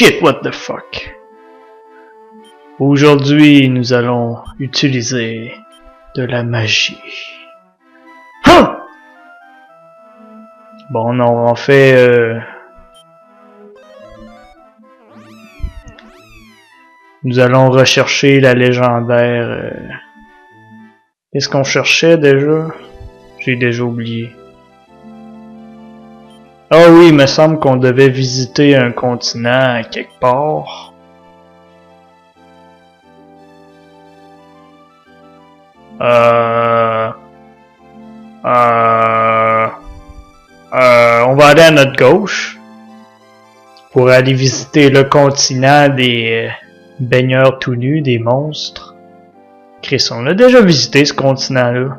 shit, what the fuck. Aujourd'hui, nous allons utiliser de la magie. Hein? Bon, non, en fait... nous allons rechercher la légendaire... Qu'est-ce qu'on cherchait déjà? J'ai déjà oublié. Ah oui, il me semble qu'on devait visiter un continent à quelque part. On va aller à notre gauche pour aller visiter le continent des baigneurs tout nus, des monstres. Chris, on a déjà visité ce continent-là.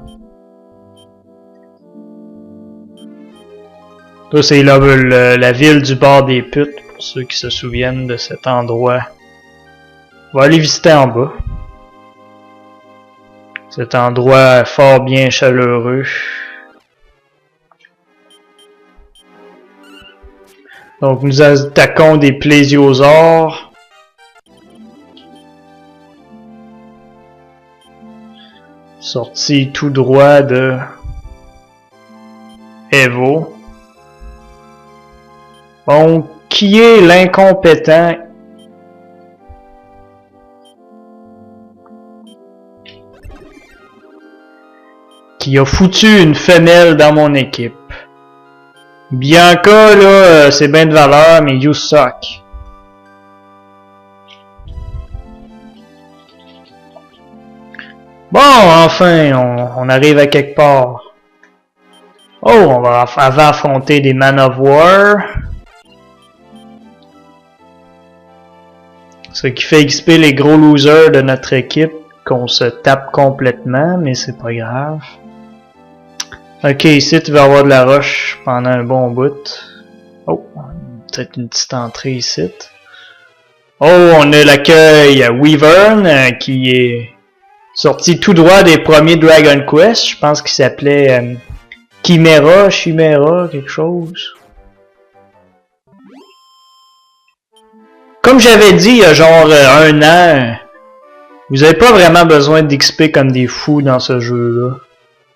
Ça, c'est la ville du bord des putes, pour ceux qui se souviennent de cet endroit. On va aller visiter en bas. Cet endroit fort bien chaleureux. Donc nous attaquons des plésiosaures. Sortis tout droit de Evo. Bon, qui est l'incompétent? Qui a foutu une femelle dans mon équipe? Bianca, là, c'est bien de valeur, mais you suck. Bon, enfin, on arrive à quelque part. Oh, on va affronter des Man of War. Ce qui fait XP les gros losers de notre équipe, qu'on se tape complètement, mais c'est pas grave. Ok, ici tu vas avoir de la roche pendant un bon bout. Oh, peut-être une petite entrée ici. Oh, on a l'accueil Wyvern qui est sorti tout droit des premiers Dragon Quest. Je pense qu'il s'appelait Chimera, quelque chose. Comme j'avais dit il y a genre un an, vous n'avez pas vraiment besoin d'XP comme des fous dans ce jeu-là.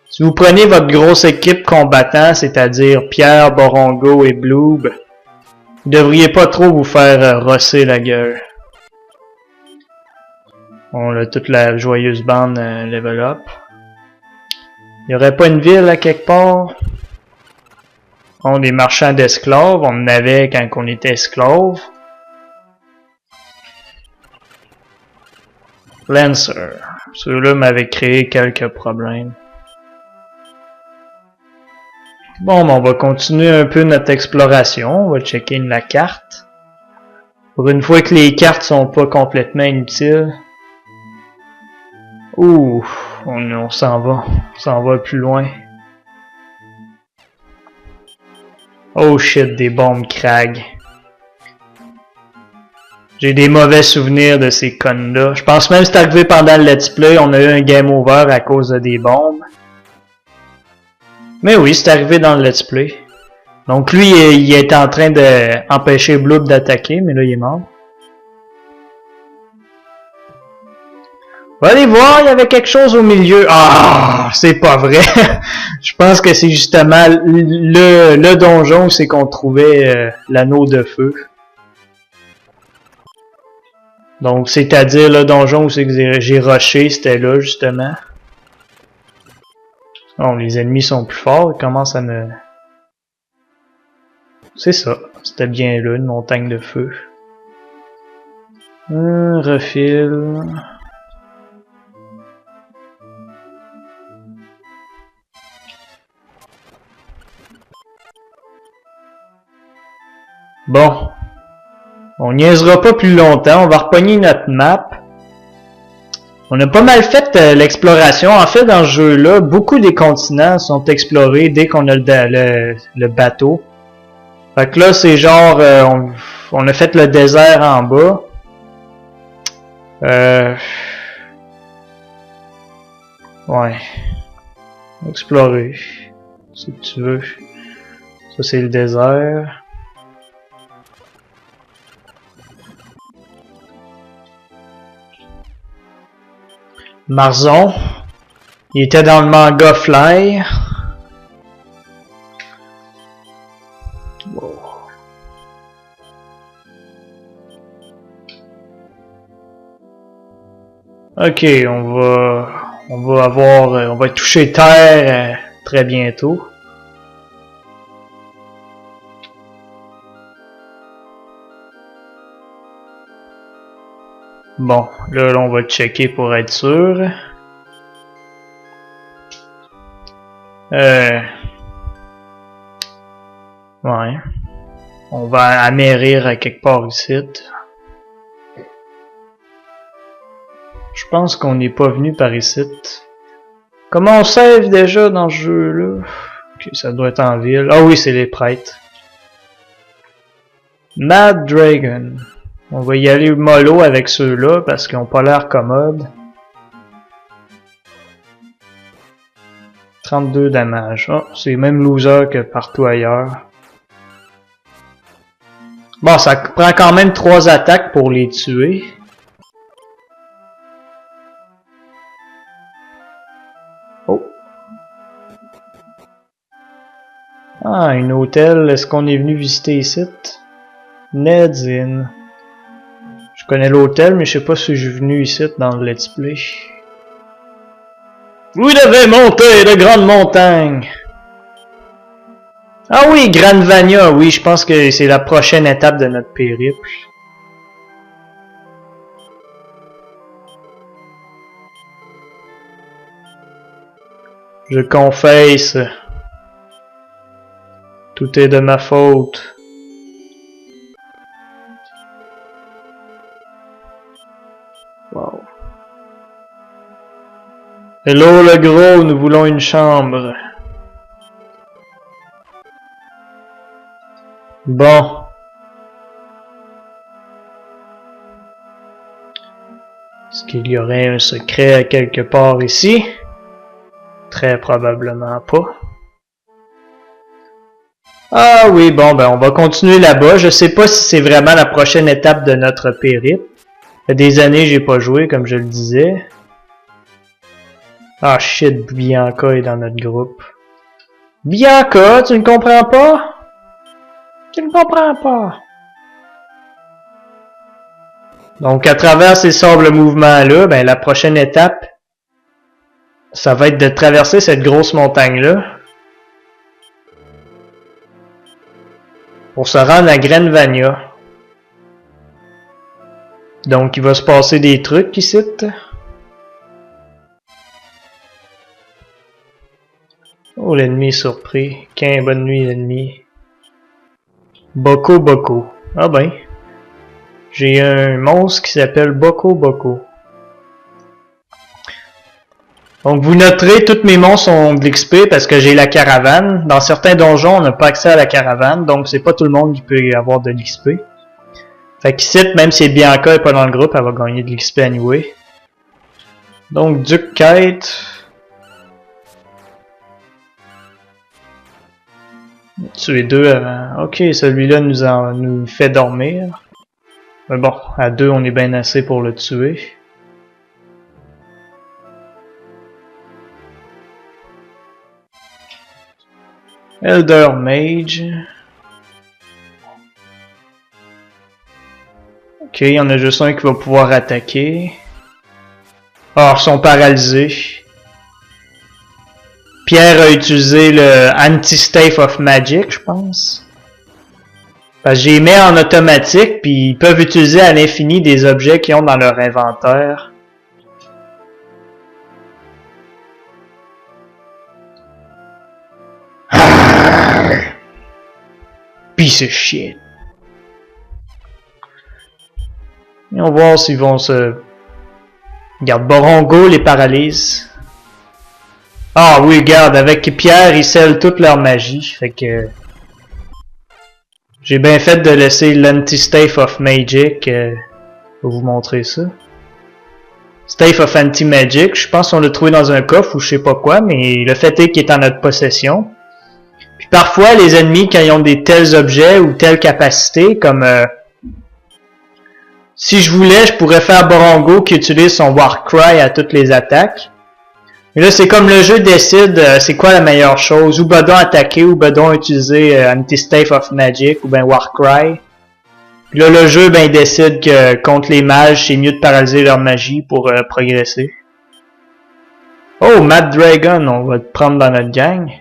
Si vous prenez votre grosse équipe combattant, c'est-à-dire Pierre, Borongo et Bloob, vous devriez pas trop vous faire rosser la gueule. On a toute la joyeuse bande level up. Il y aurait pas une ville à quelque part? On des marchands d'esclaves, on en avait quand on était esclaves. Lancer. Ceux-là m'avaient créé quelques problèmes. Bon, ben on va continuer un peu notre exploration. On va checker la carte. Pour une fois que les cartes sont pas complètement inutiles. Ouh, on s'en va. On s'en va plus loin. Oh shit, des bombes Krag. J'ai des mauvais souvenirs de ces connes-là. Je pense même que c'est arrivé pendant le let's play, on a eu un game over à cause de des bombes. Mais oui, c'est arrivé dans le let's play. Donc lui, il est en train d'empêcher Bloob d'attaquer, mais là il est mort. On va aller voir, il y avait quelque chose au milieu. Ah, c'est pas vrai. Je pense que c'est justement le donjon où c'est qu'on trouvait l'anneau de feu. Donc, c'est-à-dire le donjon où c'est que j'ai rushé, c'était là, justement. Bon, les ennemis sont plus forts, ils commencent à me... C'est ça, c'était bien là, une montagne de feu. Refile... Bon. On niaisera pas plus longtemps, on va repogner notre map. On a pas mal fait l'exploration. En fait, dans ce jeu-là, beaucoup des continents sont explorés dès qu'on a le bateau. Fait que là, c'est genre... on a fait le désert en bas. Ouais. Explorer. Si tu veux. Ça, c'est le désert. Marzon. Il était dans le manga Fly. Wow. Ok, on va toucher terre très bientôt. Bon, là on va checker pour être sûr. Ouais. On va amérir à quelque part ici. Je pense qu'on n'est pas venu par ici. Comment on save déjà dans ce jeu-là? Ok, ça doit être en ville. Ah oui, c'est les prêtres. Mad Dragon. On va y aller mollo avec ceux-là parce qu'ils ont pas l'air commodes. 32 dommages. Oh, c'est le même loser que partout ailleurs. Bon, ça prend quand même 3 attaques pour les tuer. Oh. Ah, un hôtel. Est-ce qu'on est venu visiter ici? Ned's Inn. Je connais l'hôtel, mais je sais pas si je suis venu ici dans le let's play. Vous devez monter de grandes montagnes. Ah oui, Granvania, oui, je pense que c'est la prochaine étape de notre périple. Je confesse. Tout est de ma faute. Wow. Hello le gros, nous voulons une chambre. Bon. Est-ce qu'il y aurait un secret à quelque part ici? Très probablement pas. Ah oui, bon, ben on va continuer là-bas. Je sais pas si c'est vraiment la prochaine étape de notre périple. Il y a des années j'ai pas joué, comme je le disais. Ah shit, Bianca est dans notre groupe. Bianca, tu ne comprends pas? Tu ne comprends pas. Donc à travers ces sables mouvements-là, ben la prochaine étape, ça va être de traverser cette grosse montagne-là. Pour se rendre à Granvania. Donc il va se passer des trucs ici. Oh, l'ennemi est surpris. Qu'un bonne nuit, l'ennemi. Boko Boko. Ah ben. J'ai un monstre qui s'appelle Boko Boko. Donc vous noterez, tous mes monstres ont de l'XP parce que j'ai la caravane. Dans certains donjons, on n'a pas accès à la caravane, donc c'est pas tout le monde qui peut avoir de l'XP. Fait qu'ici, même si Bianca est pas dans le groupe, elle va gagner de l'XP anyway. Donc Duke Kite. Tuer 2 avant. Ok, celui-là nous fait dormir. Mais bon, à 2, on est bien assez pour le tuer. Elder Mage. Ok, il y en a juste un qui va pouvoir attaquer. Ah, ils sont paralysés. Pierre a utilisé le Anti-Stave of Magic, je pense. Parce que j'ai mis en automatique, puis ils peuvent utiliser à l'infini des objets qu'ils ont dans leur inventaire. Piece of shit. Et on va voir s'ils vont se... Regarde, Borongo les paralyse. Ah oui, regarde, avec Pierre, ils scellent toute leur magie. Fait que... J'ai bien fait de laisser l'Anti-Stave of Magic. Je vais vous montrer ça. Stave of Anti-Magic, je pense qu'on l'a trouvé dans un coffre ou je sais pas quoi, mais le fait est qu'il est en notre possession. Puis parfois, les ennemis, quand ils ont des tels objets ou telles capacités, comme Si je voulais, je pourrais faire Borongo qui utilise son Warcry à toutes les attaques. Mais là, c'est comme le jeu décide c'est quoi la meilleure chose. Ou Bedon attaquer, ou Bedon utiliser Anti-Staff of Magic, ou ben Warcry. Puis là, le jeu, ben, il décide que contre les mages, c'est mieux de paralyser leur magie pour progresser. Oh, Mad Dragon, on va te prendre dans notre gang.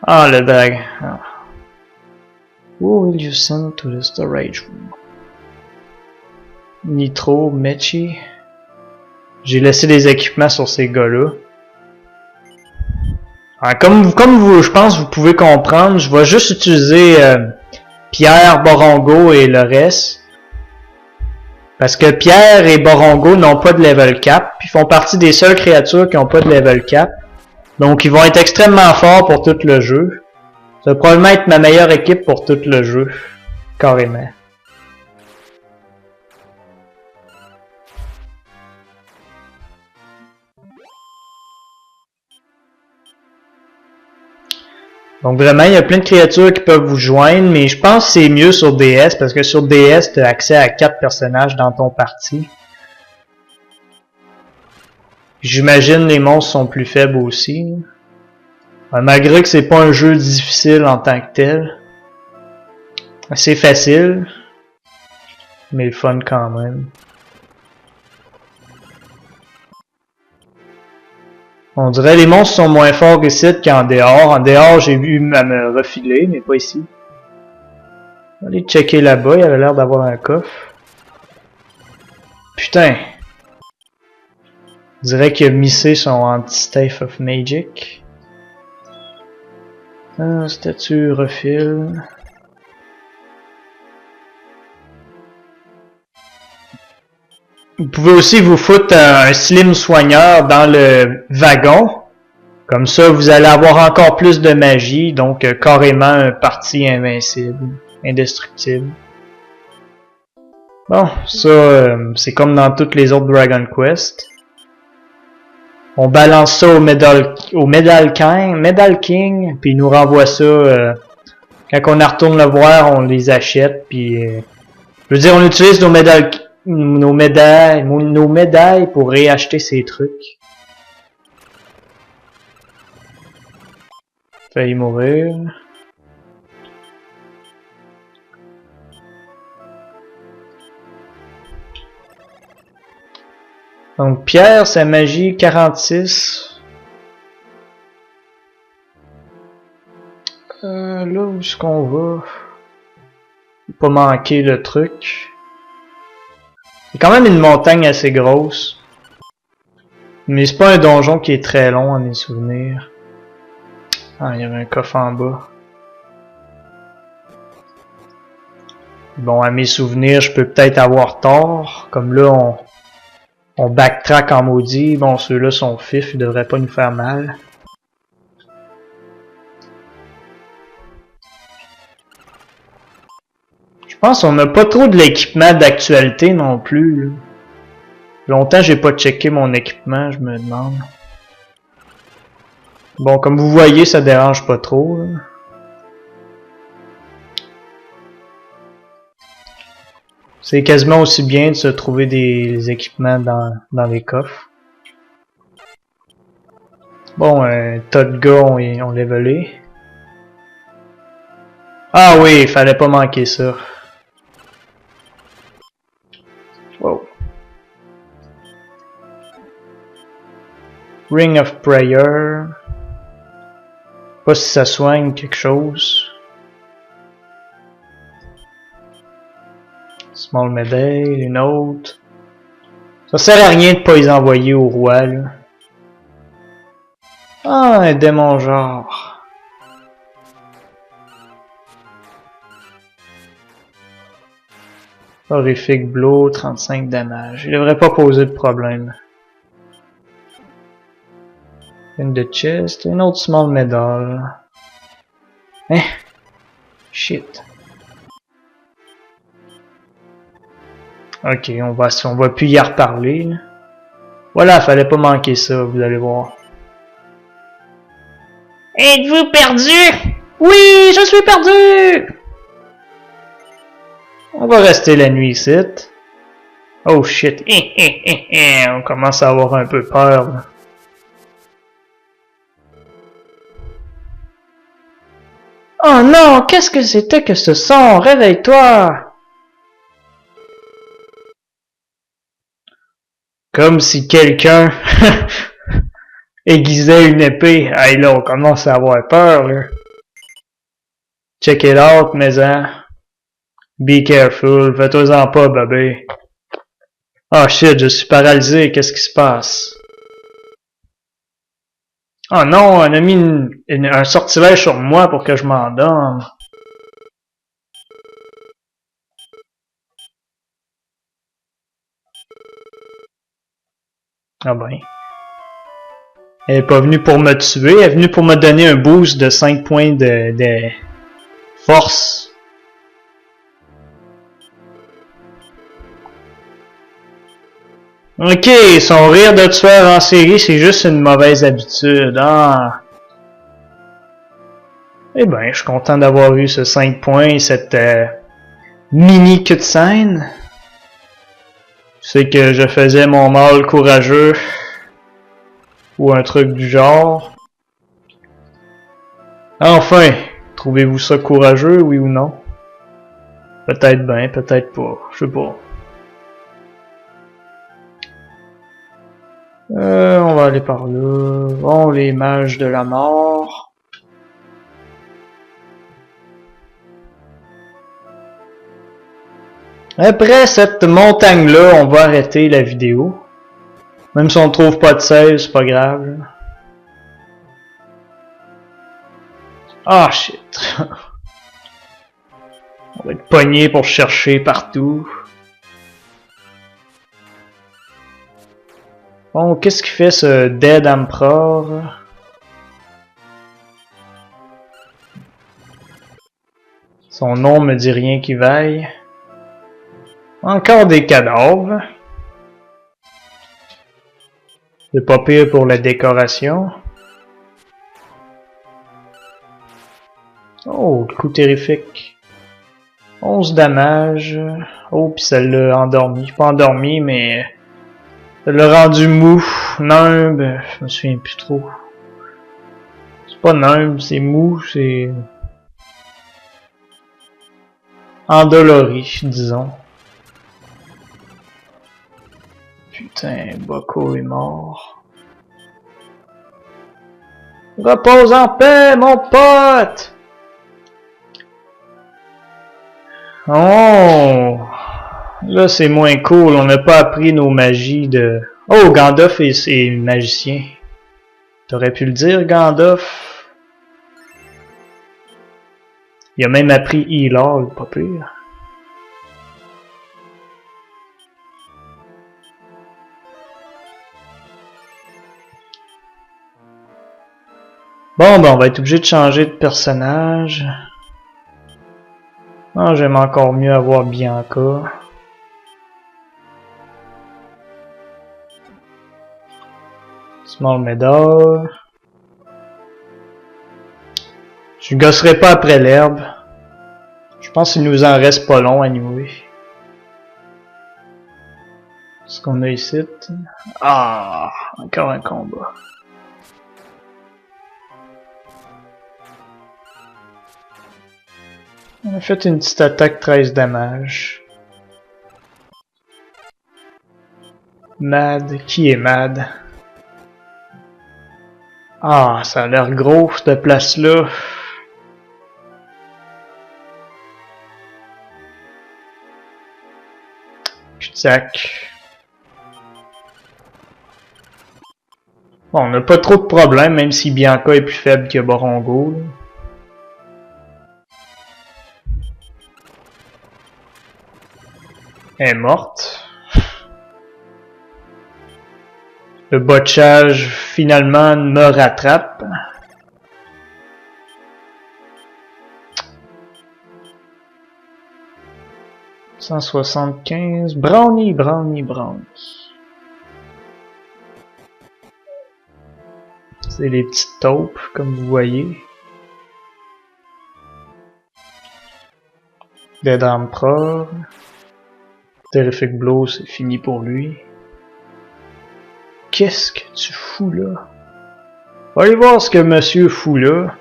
Ah, le dragon. Ah. Who will you send to the storage room? Nitro, Mechi. J'ai laissé des équipements sur ces gars-là. Comme vous, je pense, vous pouvez comprendre, je vais juste utiliser Pierre, Borongo et le reste. Parce que Pierre et Borongo n'ont pas de level cap. Ils font partie des seules créatures qui n'ont pas de level cap. Donc ils vont être extrêmement forts pour tout le jeu. Ça va probablement être ma meilleure équipe pour tout le jeu. Carrément. Donc vraiment, il y a plein de créatures qui peuvent vous joindre, mais je pense que c'est mieux sur DS, parce que sur DS, tu as accès à 4 personnages dans ton parti. J'imagine les monstres sont plus faibles aussi. Malgré que c'est pas un jeu difficile en tant que tel. C'est facile, mais le fun quand même. On dirait les monstres sont moins forts ici qu'en dehors. En dehors, j'ai vu à me refiler, mais pas ici. On va aller checker là-bas, il avait l'air d'avoir un coffre. Putain! On dirait qu'il a missé son Anti-Staff of Magic. Statue refile. Vous pouvez aussi vous foutre un slim soigneur dans le wagon. Comme ça, vous allez avoir encore plus de magie. Donc, carrément un parti invincible, indestructible. Bon, ça, c'est comme dans toutes les autres Dragon Quest. On balance ça au Medal King, puis il nous renvoie ça. Quand on retourne le voir, on les achète, puis... je veux dire, on utilise nos médailles pour réacheter ces trucs. Failli mourir. Donc Pierre, sa magie 46. Là où est-ce qu'on va? Pas manquer le truc. C'est quand même une montagne assez grosse. Mais c'est pas un donjon qui est très long à mes souvenirs. Ah, il y avait un coffre en bas. Bon, à mes souvenirs, je peux peut-être avoir tort. Comme là, on backtrack en maudit. Bon, ceux-là sont fifs, ils devraient pas nous faire mal. Je pense qu'on n'a pas trop de l'équipement d'actualité non plus. Là. Longtemps j'ai pas checké mon équipement, je me demande. Bon, comme vous voyez, ça dérange pas trop. Là. C'est quasiment aussi bien de se trouver des équipements dans les coffres. Bon, un tas de gars ont levelé. Ah oui, il fallait pas manquer ça. Wow. Ring of Prayer. Pas si ça soigne quelque chose. Small Medal, une autre. Ça sert à rien de pas les envoyer au roi, là. Ah, un démon genre. Horrific Blow, 35 damage. Il devrait pas poser de problème. Une de chest, une autre small medal. Hein? Shit. Ok, on va plus y reparler. Là. Voilà, fallait pas manquer ça, vous allez voir. Êtes-vous perdu? Oui, je suis perdu! On va rester la nuit ici. Oh shit. On commence à avoir un peu peur. Là. Oh non, qu'est-ce que c'était que ce son? Réveille-toi! Comme si quelqu'un aiguisait une épée. Hey là, on commence à avoir peur là. Check it out, mais hein. Be careful, fais-toi-en pas, bébé. Oh shit, je suis paralysé, qu'est-ce qui se passe? Oh non, on a mis un sortilège sur moi pour que je m'endorme. Ah ben. Elle est pas venue pour me tuer, elle est venue pour me donner un boost de 5 points de force. Ok, son rire de tueur en série, c'est juste une mauvaise habitude. Ah. Eh ben, je suis content d'avoir eu ce 5 points et cette mini cutscene. C'est que je faisais mon mâle courageux ou un truc du genre. Enfin, trouvez-vous ça courageux, oui ou non? Peut-être bien, peut-être pas, je sais pas. On va aller par là. Bon, les mages de la mort. Après cette montagne-là, on va arrêter la vidéo. Même si on trouve pas de save, c'est pas grave. Ah, shit. On va être pogné pour chercher partout. Bon, qu'est-ce qu'il fait ce Dead Emperor? Son nom me dit rien qui vaille. Encore des cadavres. C'est pas pire pour la décoration. Oh, le coup terrifique. 11 dommages. Oh, pis ça l'a endormi. Pas endormi, mais... ça l'a rendu mou. Numb. Je me souviens plus trop. C'est pas numb, c'est mou, c'est... endolori, disons. Putain, Boko est mort. Repose en paix, mon pote! Oh! Là, c'est moins cool. On n'a pas appris nos magies de... Oh, Gandalf est magicien. T'aurais pu le dire, Gandalf. Il a même appris Elal, pas pire. Bon, ben, on va être obligé de changer de personnage. Ah, j'aime encore mieux avoir Bianca. Small Meadow. Je gosserai pas après l'herbe. Je pense qu'il nous en reste pas long à nouer. Ce qu'on a ici. Ah, encore un combat. On a fait une petite attaque 13 dommages. Mad, qui est Mad? Ah, ça a l'air gros cette place-là. Putain. Bon, on n'a pas trop de problèmes, même si Bianca est plus faible que Borongo. Là. Elle est morte. Le botchage finalement me rattrape. « 175. Brownie. C'est les petites taupes, comme vous voyez. Dead Emperor. Terrific Blow, c'est fini pour lui. Qu'est-ce que tu fous là? Allez voir ce que monsieur fout là.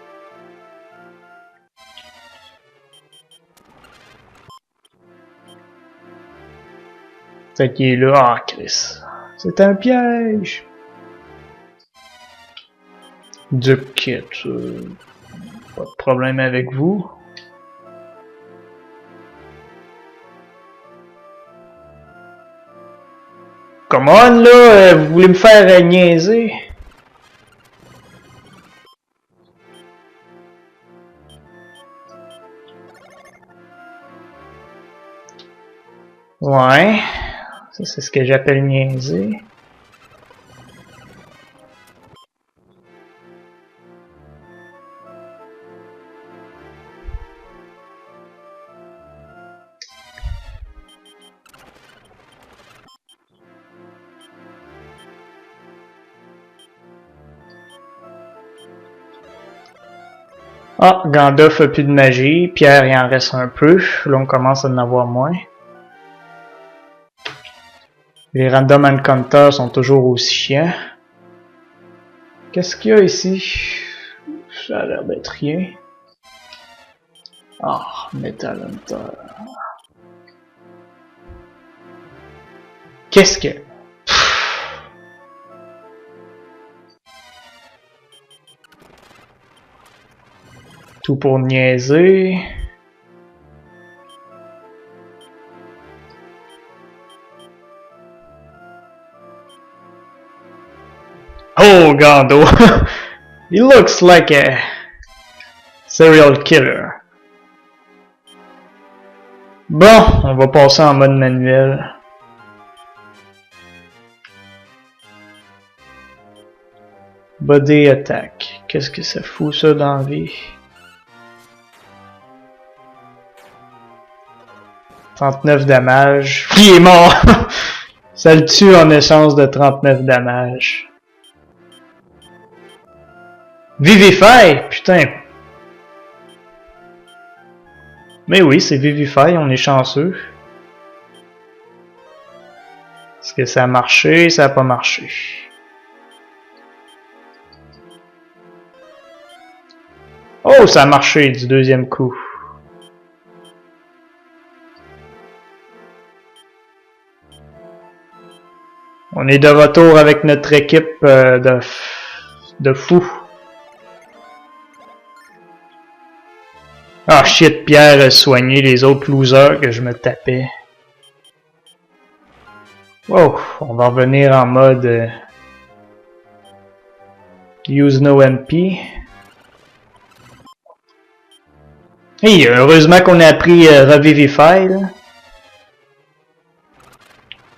Fait qu'il est là. Ah, Chris. C'est un piège. Duke Kit. Pas de problème avec vous. Come on là, vous voulez me faire niaiser? Ouais, ça c'est ce que j'appelle niaiser. Ah, Gandalf a plus de magie, Pierre il en reste un peu, là on commence à en avoir moins. Les random encounters sont toujours aussi chiants. Qu'est-ce qu'il y a ici? Ça a l'air d'être rien. Ah, Metal Hunter. Qu'est-ce que... Tout pour niaiser. Oh, Gando! He looks like a serial killer. Bon, on va passer en mode manuel. Body attack. Qu'est-ce que ça fout ça dans la vie? 39 dommages. Il est mort! Ça le tue en échange de 39 dommages. Vivify! Putain! Mais oui, c'est Vivify, on est chanceux. Est-ce que ça a marché? Ça a pas marché. Oh, ça a marché du deuxième coup. On est de retour avec notre équipe de fous. Ah shit, Pierre a soigné les autres losers que je me tapais. Wow, on va revenir en mode use no MP. Hey, heureusement qu'on a appris Revivify.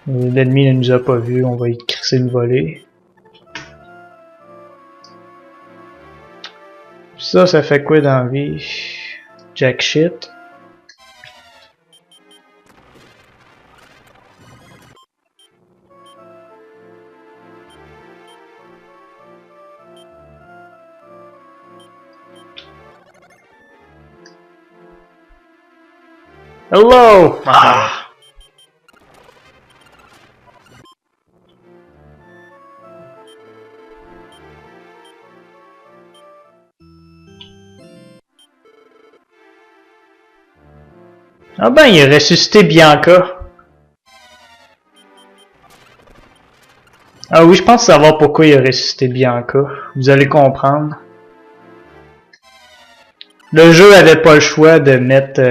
L'ennemi ne nous a pas vu, on va y crisser une volée. Ça fait quoi dans la vie? Jack shit. Hello! Ah. Ah ben, il a ressuscité Bianca. Ah oui, je pense savoir pourquoi il a ressuscité Bianca. Vous allez comprendre. Le jeu avait pas le choix de mettre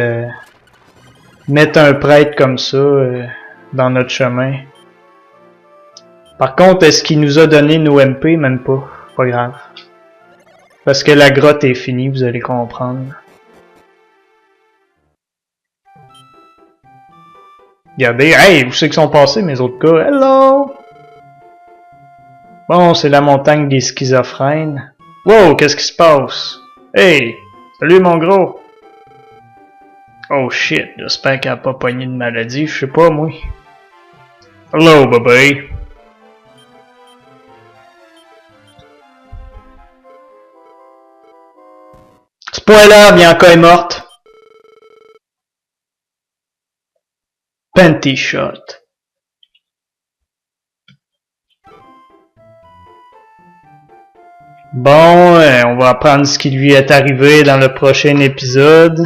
un prêtre comme ça dans notre chemin. Par contre, est-ce qu'il nous a donné nos MP? Même pas. Pas grave. Parce que la grotte est finie, vous allez comprendre. Regardez, hey, où c'est qu'ils sont passés mes autres gars? Hello! Bon, c'est la montagne des schizophrènes. Wow, qu'est-ce qui se passe? Hey! Salut mon gros! Oh shit, j'espère qu'elle a pas pogné de maladie, je sais pas moi. Hello, bébé! Spoiler, Bianca est morte! Panty Shot. Bon, on va apprendre ce qui lui est arrivé dans le prochain épisode.